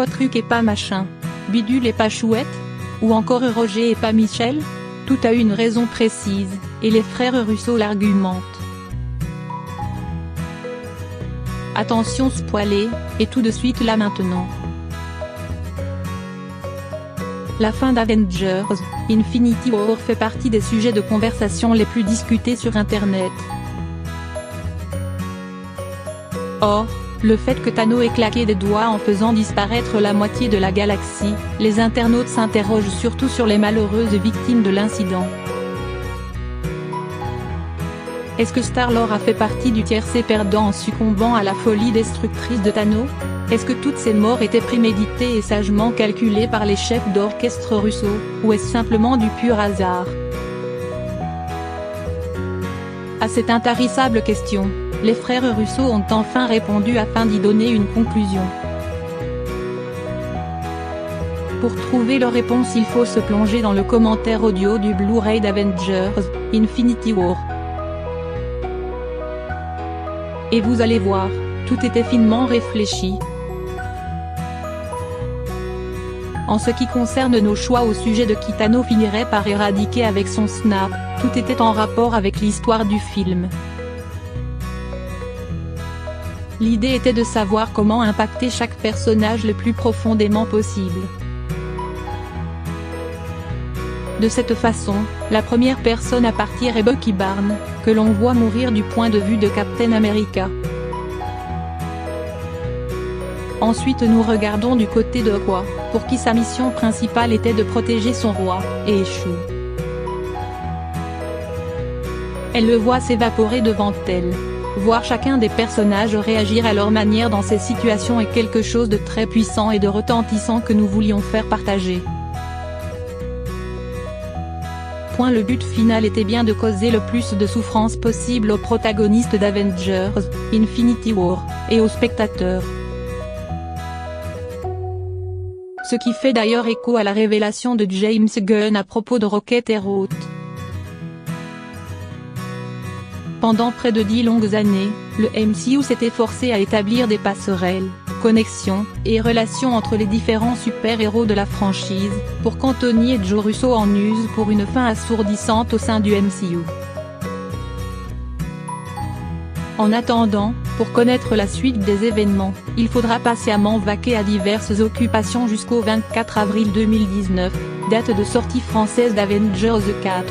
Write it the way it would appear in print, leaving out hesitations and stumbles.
Pourquoi Truc et pas machin? Bidule et pas Chouette? Ou encore Roger et pas Michel? Tout a une raison précise, et les frères Russo l'argumentent. Attention spoilé, et tout de suite là maintenant. La fin d'Avengers, Infinity War fait partie des sujets de conversation les plus discutés sur Internet. Or, le fait que Thanos ait claqué des doigts en faisant disparaître la moitié de la galaxie, les internautes s'interrogent surtout sur les malheureuses victimes de l'incident. Est-ce que Star-Lord a fait partie du tiercé perdant en succombant à la folie destructrice de Thanos? Est-ce que toutes ces morts étaient préméditées et sagement calculées par les chefs d'orchestre Russo, ou est-ce simplement du pur hasard? À cette intarissable question, les frères Russo ont enfin répondu afin d'y donner une conclusion. Pour trouver leur réponse, il faut se plonger dans le commentaire audio du Blu-ray d'Avengers, Infinity War. Et vous allez voir, tout était finement réfléchi. En ce qui concerne nos choix au sujet de qui Thanos finirait par éradiquer avec son snap, tout était en rapport avec l'histoire du film. L'idée était de savoir comment impacter chaque personnage le plus profondément possible. De cette façon, la première personne à partir est Bucky Barnes, que l'on voit mourir du point de vue de Captain America. Ensuite nous regardons du côté de Aqua, pour qui sa mission principale était de protéger son roi, et échoue. Elle le voit s'évaporer devant elle. Voir chacun des personnages réagir à leur manière dans ces situations est quelque chose de très puissant et de retentissant que nous voulions faire partager. Le but final était bien de causer le plus de souffrance possible aux protagonistes d'Avengers, Infinity War, et aux spectateurs. Ce qui fait d'ailleurs écho à la révélation de James Gunn à propos de Rocket et Root. Pendant près de 10 longues années, le MCU s'est efforcé à établir des passerelles, connexions, et relations entre les différents super-héros de la franchise, pour qu'Anthony et Joe Russo en usent pour une fin assourdissante au sein du MCU. En attendant, pour connaître la suite des événements, il faudra patiemment vaquer à diverses occupations jusqu'au 24 avril 2019, date de sortie française d'Avengers 4.